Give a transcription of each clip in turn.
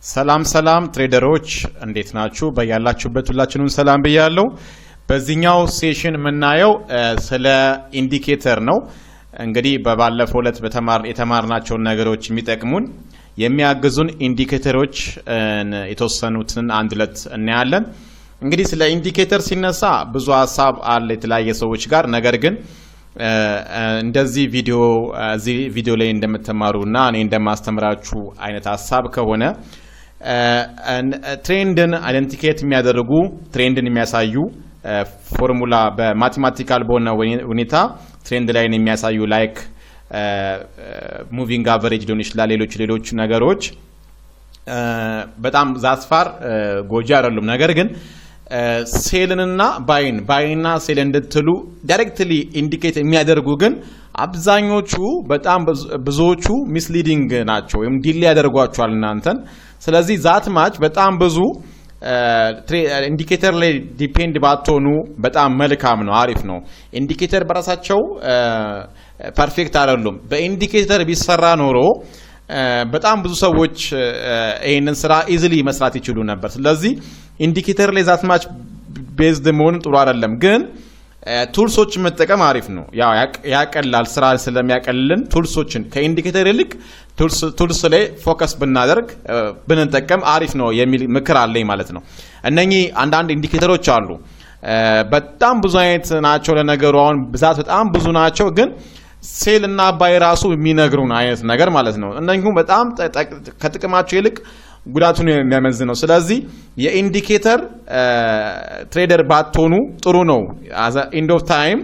ሰላም ትሬደሮች እንዴት ናችሁ? በያላችሁበት ሁላችሁንም ሰላም ብያለሁ። በዚህኛው ሴሽን የምናየው ስለ ኢንዲኬተር ነው። እንግዲህ በባለፈው ዕለት የተማርናቸው ነገሮች የሚጠቅሙን የሚያግዙን ኢንዲኬተሮች የተወሰኑትን አንድ ዕለት እናያለን። እንግዲህ ስለ ኢንዲኬተር ሲነሳ ብዙ ሐሳብ አለ የተለያየ ሰዎች ጋር። ነገር ግን እንደዚህ ቪዲዮ ላይ እንደምትማሩና እኔ እንደማስተምራችሁ አይነት ሐሳብ ከሆነ ትሬንድን አይደንቲኬት የሚያደርጉ ትሬንድን የሚያሳዩ ፎርሙላ በማቴማቲካል በሆነ ሁኔታ ትሬንድ ላይ የሚያሳዩ ላይክ ሙቪንግ አቨሬጅ ሊሆን ይችላል ሌሎች ነገሮች በጣም ዛስፋር ጎጂ አይደሉም። ነገር ግን ሴልንና ባይንና ሴል እንድትሉ ዳይሬክትሊ ኢንዲኬት የሚያደርጉ ግን አብዛኞቹ በጣም ብዙዎቹ ሚስሊዲንግ ናቸው ወይም ዲሌ ያደርጓቸዋል እናንተን። ስለዚህ ዛት ማች በጣም ብዙ ኢንዲኬተር ላይ ዲፔንድ ባትሆኑ በጣም መልካም ነው፣ አሪፍ ነው። ኢንዲኬተር በራሳቸው ፐርፌክት አይደሉም። በኢንዲኬተር ቢሰራ ኖሮ በጣም ብዙ ሰዎች ይሄንን ስራ ኢዚሊ መስራት ይችሉ ነበር። ስለዚህ ኢንዲኬተር ላይ ዛት ማች ቤዝድ መሆን ጥሩ አይደለም፣ ግን ቱልሶች መጠቀም አሪፍ ነው። ያቀላል፣ ስራ ስለሚያቀልልን ቱልሶችን ከኢንዲኬተር ይልቅ ቱልስ ላይ ፎከስ ብናደርግ ብንጠቀም አሪፍ ነው የሚል ምክር አለኝ ማለት ነው። እነኚህ አንዳንድ ኢንዲኬተሮች አሉ፣ በጣም ብዙ አይነት ናቸው። ለነገሩ አሁን ብዛት በጣም ብዙ ናቸው፣ ግን ሴል እና ባይ ራሱ የሚነግሩን አይነት ነገር ማለት ነው። እነኚህ በጣም ከጥቅማቸው ይልቅ ጉዳቱን የሚያመዝነው። ስለዚህ የኢንዲኬተር ትሬደር ባትሆኑ ጥሩ ነው። ኢንድ ኦፍ ታይም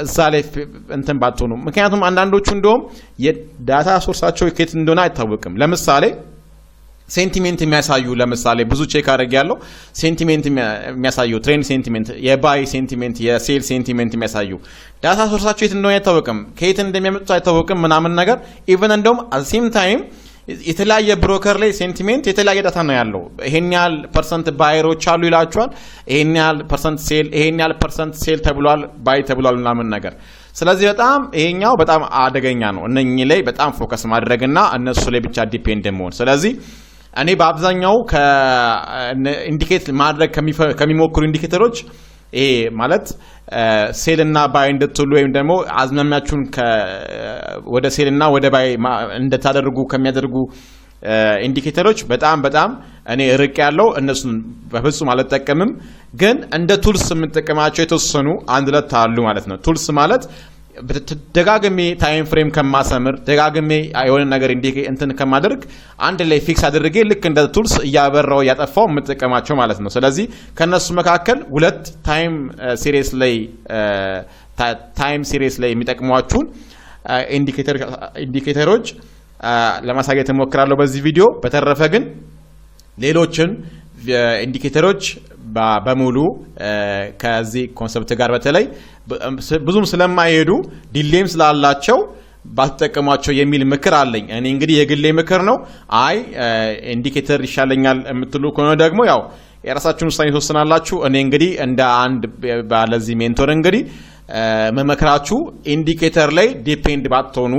እዛ ላይ እንትን ባትሆኑ። ምክንያቱም አንዳንዶቹ እንደውም የዳታ ሶርሳቸው ከየት እንደሆነ አይታወቅም። ለምሳሌ ሴንቲሜንት የሚያሳዩ ለምሳሌ ብዙ ቼክ አድርግ ያለው ሴንቲሜንት የሚያሳዩ ትሬንድ ሴንቲሜንት፣ የባይ ሴንቲሜንት፣ የሴል ሴንቲሜንት የሚያሳዩ ዳታ ሶርሳቸው የት እንደሆነ አይታወቅም፣ ከየት እንደሚያመጡት አይታወቅም ምናምን ነገር። ኢቨን እንደውም አት ሴም ታይም የተለያየ ብሮከር ላይ ሴንቲሜንት የተለያየ ዳታ ነው ያለው። ይሄን ያህል ፐርሰንት ባየሮች አሉ ይላቸዋል፣ ይሄን ያህል ፐርሰንት ሴል፣ ይሄን ያህል ፐርሰንት ሴል ተብሏል፣ ባይ ተብሏል ምናምን ነገር። ስለዚህ በጣም ይሄኛው በጣም አደገኛ ነው። እነኚህ ላይ በጣም ፎከስ ማድረግና እነሱ ላይ ብቻ ዲፔንድ መሆን። ስለዚህ እኔ በአብዛኛው ኢንዲኬት ማድረግ ከሚሞክሩ ኢንዲኬተሮች ይሄ ማለት ሴልና ባይ እንድትሉ ወይም ደግሞ አዝማሚያችሁን ወደ ሴልና ወደ ባይ እንድታደርጉ ከሚያደርጉ ኢንዲኬተሮች በጣም እኔ ርቅ ያለው እነሱን በፍጹም አልጠቀምም። ግን እንደ ቱልስ የምንጠቀማቸው የተወሰኑ አንድ ሁለት አሉ ማለት ነው። ቱልስ ማለት ደጋግሜ ታይም ፍሬም ከማሰምር ደጋግሜ የሆነ ነገር እንትን ከማደርግ አንድ ላይ ፊክስ አድርጌ ልክ እንደ ቱልስ እያበራው እያጠፋው የምጠቀማቸው ማለት ነው። ስለዚህ ከነሱ መካከል ሁለት ታይም ሲሪስ ላይ የሚጠቅሟችሁን ኢንዲኬተሮች ለማሳየት እሞክራለሁ በዚህ ቪዲዮ። በተረፈ ግን ሌሎችን ኢንዲኬተሮች በሙሉ ከዚህ ኮንሰፕት ጋር በተለይ ብዙም ስለማይሄዱ ዲሌም ስላላቸው ባትጠቀሟቸው የሚል ምክር አለኝ። እኔ እንግዲህ የግሌ ምክር ነው። ኢንዲኬተር ይሻለኛል የምትሉ ከሆነ ደግሞ ያው የራሳችሁን ውሳኔ ተወስናላችሁ። እኔ እንግዲህ እንደ አንድ ባለዚህ ሜንቶር እንግዲህ መመክራችሁ ኢንዲኬተር ላይ ዲፔንድ ባትሆኑ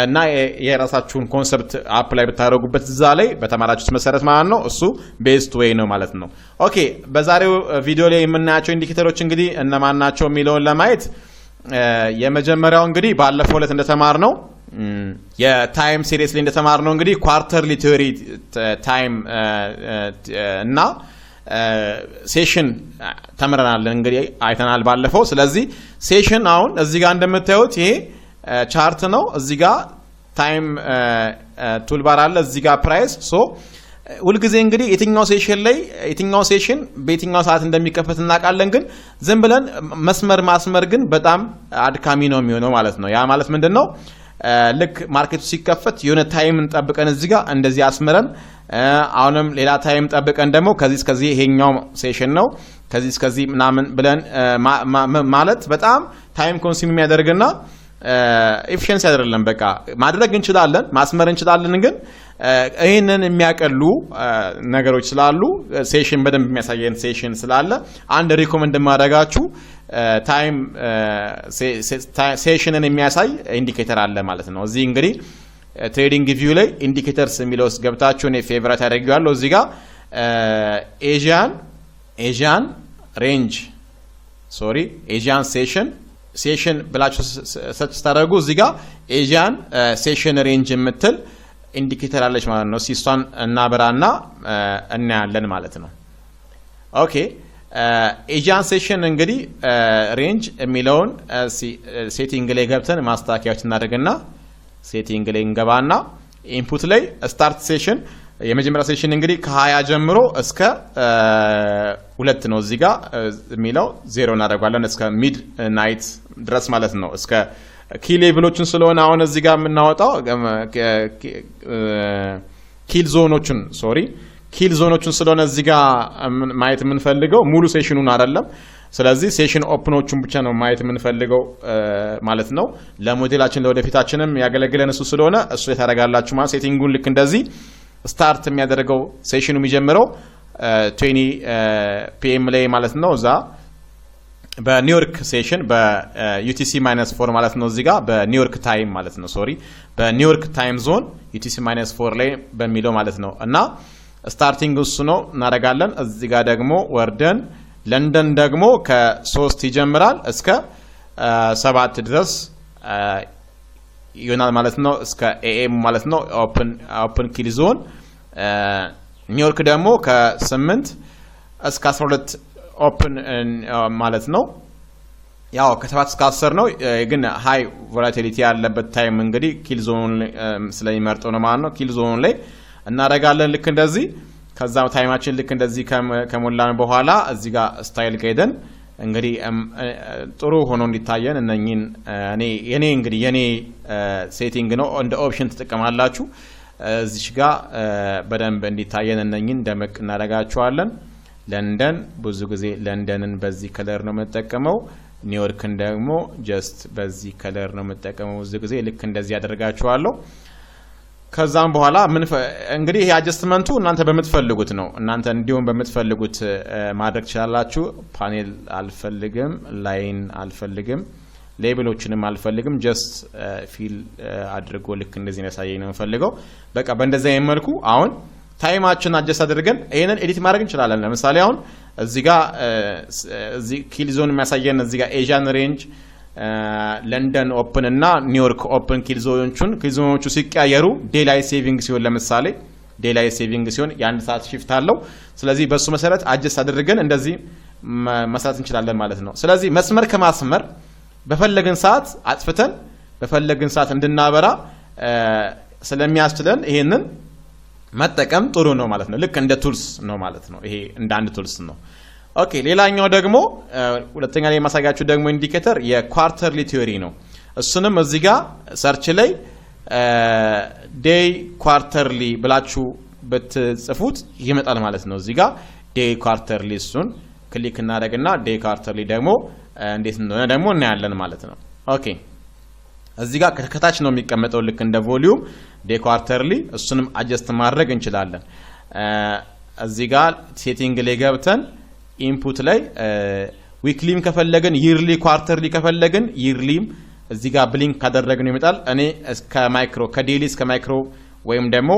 እና የራሳችሁን ኮንሰፕት አፕላይ ብታደርጉበት እዛ ላይ በተማራችሁት መሰረት ማለት ነው። እሱ ቤስት ዌይ ነው ማለት ነው። ኦኬ፣ በዛሬው ቪዲዮ ላይ የምናያቸው ኢንዲኬተሮች እንግዲህ እነማን ናቸው የሚለውን ለማየት የመጀመሪያው እንግዲህ ባለፈው ዕለት እንደተማርነው የታይም ሲሪስ ላይ እንደተማርነው እንግዲህ ኳርተርሊ ቲዮሪ ታይም እና ሴሽን ተምረናል፣ እንግዲህ አይተናል ባለፈው። ስለዚህ ሴሽን አሁን እዚህ ጋር እንደምታዩት ይሄ ቻርት ነው። እዚህ ጋር ታይም ቱልባር አለ፣ እዚህ ጋር ፕራይስ። ሁልጊዜ እንግዲህ የትኛው ሴሽን በየትኛው ሰዓት እንደሚከፈት እናውቃለን። ግን ዝም ብለን ማስመር ግን በጣም አድካሚ ነው የሚሆነው ማለት ነው። ያ ማለት ምንድን ነው? ልክ ማርኬቱ ሲከፈት የሆነ ታይምን ጠብቀን እዚህ ጋር እንደዚህ አስምረን አሁንም ሌላ ታይም ጠብቀን ደግሞ ከዚህ እስከዚህ ይሄኛው ሴሽን ነው ከዚህ እስከዚህ ምናምን ብለን ማለት በጣም ታይም ኮንሱም የሚያደርግና ኤፊሽንሲ አይደለም። በቃ ማድረግ እንችላለን፣ ማስመር እንችላለን። ግን ይሄንን የሚያቀሉ ነገሮች ስላሉ ሴሽን በደንብ የሚያሳየን ሴሽን ስላለ አንድ ሪኮመንድ ማድረጋችሁ ታይም ሴሽንን የሚያሳይ ኢንዲኬተር አለ ማለት ነው። እዚህ እንግዲህ ትሬዲንግ ቪው ላይ ኢንዲኬተርስ የሚለው ውስጥ ገብታችሁ እኔ ፌቨራይት አድርጌዋለሁ እዚህ ጋር ኤዥያን ሬንጅ ኤዥያን ሴሽን ብላችሁ ሰርች ታደርጉ እዚህ ጋር ኤዥያን ሴሽን ሬንጅ የምትል ኢንዲኬተር አለች ማለት ነው። ሲስቷን እናበራና እናያለን ማለት ነው። ኦኬ ኤዥያን ሴሽን እንግዲህ ሬንጅ የሚለውን ሴቲንግ ላይ ገብተን ማስተካከያዎች እናደርግና ሴቲንግ ላይ እንገባና ኢንፑት ላይ ስታርት ሴሽን የመጀመሪያ ሴሽን እንግዲህ ከ20 ጀምሮ እስከ 2 ነው እዚህ ጋር የሚለው 0 እናደርጋለን እስከ ሚድ ናይት ድረስ ማለት ነው። እስከ ኪ ሌቭሎችን ስለሆነ አሁን እዚህ ጋር የምናወጣው ኪል ዞኖችን ስለሆነ እዚህ ጋር ማየት የምንፈልገው ሙሉ ሴሽኑን አይደለም። ስለዚህ ሴሽን ኦፕኖቹን ብቻ ነው ማየት የምንፈልገው ማለት ነው። ለሞዴላችን ለወደፊታችንም ያገለግለን እሱ ስለሆነ እሱ ታደርጋላችሁ ማለት ሴቲንጉን ልክ እንደዚህ ስታርት የሚያደርገው ሴሽኑ የሚጀምረው 20 ፒኤም ላይ ማለት ነው። እዛ በኒውዮርክ ሴሽን በዩቲሲ -4 ማለት ነው። እዚህ ጋር በኒውዮርክ ታይም ማለት ነው። በኒውዮርክ ታይም ዞን ዩቲሲ -4 ላይ በሚለው ማለት ነው። እና ስታርቲንግ እሱ ነው እናደርጋለን። እዚህ ጋር ደግሞ ወርደን ለንደን ደግሞ ከ3 ይጀምራል እስከ 7 ድረስ ይሆናል ማለት ነው። እስከ ኤኤም ማለት ነው ኦፕን ኪል ዞን። ኒውዮርክ ደግሞ ከ8 እስከ 12 ኦፕን ማለት ነው። ያው ከ7 እስከ 10 ነው ግን ሃይ ቮላቲሊቲ ያለበት ታይም እንግዲህ ኪል ዞን ስለሚመርጠው ነው ማለት ነው። ኪል ዞን ላይ እናደርጋለን ልክ እንደዚህ። ከዛ ታይማችን ልክ እንደዚህ ከሞላን በኋላ እዚህ ጋር ስታይል ጋይደን እንግዲህ ጥሩ ሆኖ እንዲታየን እነኚህን የኔ ሴቲንግ ነው እንደ ኦፕሽን ተጠቀማላችሁ። እዚች ጋር በደንብ እንዲታየን እነኚህን ደመቅ እናደርጋቸዋለን። ለንደን ብዙ ጊዜ ለንደንን በዚህ ከለር ነው የምጠቀመው። ኒውዮርክን ደግሞ ጀስት በዚህ ከለር ነው የምጠቀመው ብዙ ጊዜ ልክ እንደዚህ ያደርጋቸዋለሁ። ከዛም በኋላ እንግዲህ ይሄ አጀስትመንቱ እናንተ በምትፈልጉት ነው። እናንተ እንዲሁም በምትፈልጉት ማድረግ ትችላላችሁ። ፓኔል አልፈልግም፣ ላይን አልፈልግም፣ ሌብሎችንም አልፈልግም። ጀስት ፊል አድርጎ ልክ እንደዚህ ያሳየኝ ነው የምፈልገው። በቃ በእንደዚህ አይነት መልኩ አሁን ታይማችን አጀስት አድርገን ይሄንን ኤዲት ማድረግ እንችላለን። ለምሳሌ አሁን እዚህ ጋር እዚህ ኪል ዞን የሚያሳየን እዚህ ጋር ኤዥያን ሬንጅ ለንደን ኦፕን እና ኒውዮርክ ኦፕን ኪል ዞኖቹ ሲቀያየሩ ዴይላይት ሴቪንግ ሲሆን ለምሳሌ ዴይላይት ሴቪንግ ሲሆን የ1 ሰዓት ሺፍት አለው። ስለዚህ በሱ መሰረት አጀስት አድርገን እንደዚህ መስራት እንችላለን ማለት ነው። ስለዚህ መስመር ከማስመር በፈለግን ሰዓት አጥፍተን በፈለግን ሰዓት እንድናበራ ስለሚያስችለን ይሄንን መጠቀም ጥሩ ነው ማለት ነው። ልክ እንደ ቱልስ ነው ማለት ነው። ይሄ እንደ አንድ ቱልስ ነው። ኦኬ ሌላኛው ደግሞ ሁለተኛ ላይ ማሳያችሁ ደግሞ ኢንዲኬተር የኳርተርሊ ቲዮሪ ነው። እሱንም እዚህ ጋር ሰርች ላይ ዴይ ኳርተርሊ ብላችሁ ብትጽፉት ይመጣል ማለት ነው። እዚህ ጋር ዴይ ኳርተርሊ እሱን ክሊክ እናደርግና ዴይ ኳርተርሊ ደግሞ እንዴት እንደሆነ ደግሞ እናያለን ማለት ነው። ኦኬ እዚህ ጋር ከታች ነው የሚቀመጠው ልክ እንደ ቮሊዩም ዴይ ኳርተርሊ እሱንም አጀስት ማድረግ እንችላለን። እዚህ ጋር ሴቲንግ ላይ ገብተን ኢንፑት ላይ ዊክሊም ከፈለግን ይርሊ ኳርተርሊ ከፈለግን ይርሊም እዚህ ጋር ብሊንክ ካደረግን ይመጣል። እኔ እስከ ማይክሮ ከዴሊ እስከ ማይክሮ ወይም ደግሞ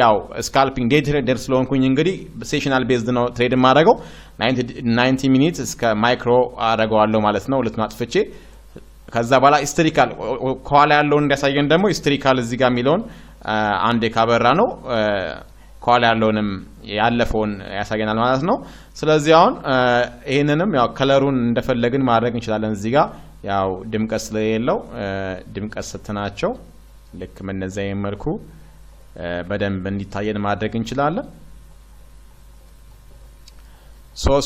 ያው ስካልፒንግ ዴይ ትሬደር ስለሆንኩኝ እንግዲህ ሴሽናል ቤዝድ ነው ትሬድ ማድረገው 90 ሚኒት እስከ ማይክሮ አደረገዋለሁ ማለት ነው። ሁለቱን አጥፍቼ ከዛ በኋላ ሂስቶሪካል ከኋላ ያለውን እንዲያሳየን ደግሞ ሂስቶሪካል እዚህ ጋር የሚለውን አንዴ ካበራ ነው ከኋላ ያለውንም ያለፈውን ያሳየናል ማለት ነው። ስለዚህ አሁን ይሄንንም ያው ከለሩን እንደፈለግን ማድረግ እንችላለን። እዚህ ጋር ያው ድምቀት ስለሌለው ድምቀት ስትናቸው ልክ በእነዚያ መልኩ በደንብ እንዲታየን ማድረግ እንችላለን።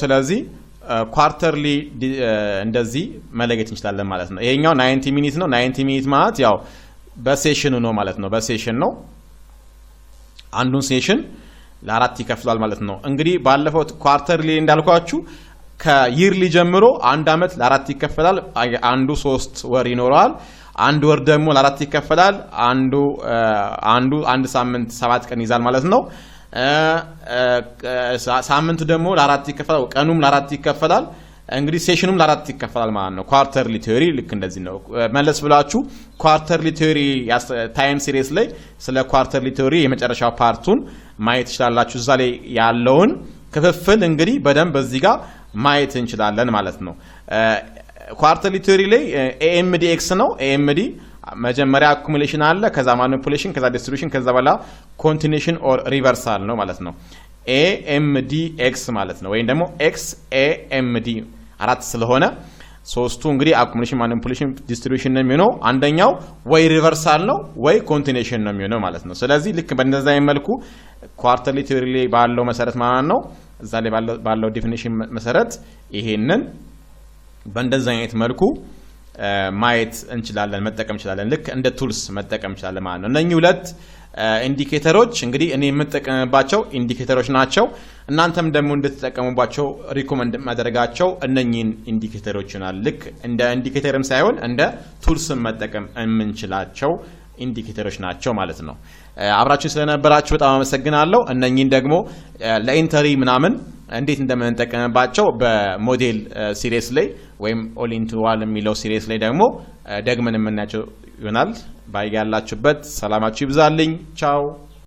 ስለዚህ ኳርተርሊ እንደዚህ መለየት እንችላለን ማለት ነው። ይሄኛው 90 ሚኒት ነው። 90 ሚኒት ማለት ያው በሴሽኑ ነው ማለት ነው። በሴሽን ነው አንዱን ሴሽን ለአራት ይከፍላል ማለት ነው። እንግዲህ ባለፈው ኳርተርሊ እንዳልኳችሁ ከይርሊ ጀምሮ አንድ አመት ለአራት ይከፈላል። አንዱ 3 ወር ይኖረዋል። አንድ ወር ደግሞ ለአራት ይከፈላል። አንዱ አንድ ሳምንት 7 ቀን ይዛል ማለት ነው። ሳምንት ደግሞ ለአራት ይከፈላል። ቀኑም ለአራት ይከፈላል። እንግዲህ ሴሽኑም ለአራት ይከፈላል ማለት ነው። ኳርተርሊ ቲዮሪ ልክ እንደዚህ ነው። መለስ ብላችሁ ኳርተርሊ ቲዮሪ ታይም ሲሪስ ላይ ስለ ኳርተርሊ ቲዮሪ የመጨረሻው ፓርቱን ማየት ትችላላችሁ። እዛ ላይ ያለውን ክፍፍል እንግዲህ በደንብ በዚህ ጋር ማየት እንችላለን ማለት ነው። ኳርተርሊ ቲዮሪ ላይ ኤኤምዲ ኤክስ ነው። ኤኤምዲ መጀመሪያ አኩሙሌሽን አለ፣ ከዛ ማኒፑሌሽን፣ ከዛ ዲስትሪቢዩሽን፣ ከዛ በኋላ ኮንቲኒዩሽን ኦር ሪቨርሳል ነው ማለት ነው። ኤኤምዲ ኤክስ ማለት ነው። ወይም ደግሞ ኤክስ ኤኤምዲ አራት ስለሆነ ሶስቱ እንግዲህ አኩሙሌሽን፣ ማኒፑሌሽን፣ ዲስትሪቢዩሽን ነው የሚሆነው። አንደኛው ወይ ሪቨርሳል ነው ወይ ኮንቲኒዩሽን ነው የሚሆነው ማለት ነው። ስለዚህ ልክ በእንደዛ መልኩ ኳርተርሊ ቲዮሪ ላይ ባለው መሰረት ማለት ነው እዛ ላይ ባለው ዲፊኒሽን መሰረት ይሄንን በእንደዛ አይነት መልኩ ማየት እንችላለን፣ መጠቀም እንችላለን። ልክ እንደ ቱልስ መጠቀም እንችላለን ማለት ነው። እነኚህ ሁለት ኢንዲኬተሮች እንግዲህ እኔ የምጠቀምባቸው ኢንዲኬተሮች ናቸው። እናንተም ደግሞ እንድትጠቀሙባቸው ሪኮመንድ ማድረጋቸው እነኚህን ኢንዲኬተሮች ይሆናል። ልክ እንደ ኢንዲኬተርም ሳይሆን እንደ ቱልስም መጠቀም የምንችላቸው ኢንዲኬተሮች ናቸው ማለት ነው። አብራችሁን ስለነበራችሁ በጣም አመሰግናለሁ። እነኚህን ደግሞ ለኢንተሪ ምናምን እንዴት እንደምንጠቀምባቸው በሞዴል ሲሪስ ላይ ወይም ኦል ኢንቱ ዋን የሚለው ሲሪስ ላይ ደግሞ ደግመን የምናያቸው ይሆናል። ባያላችሁበት ሰላማችሁ ይብዛልኝ። ቻው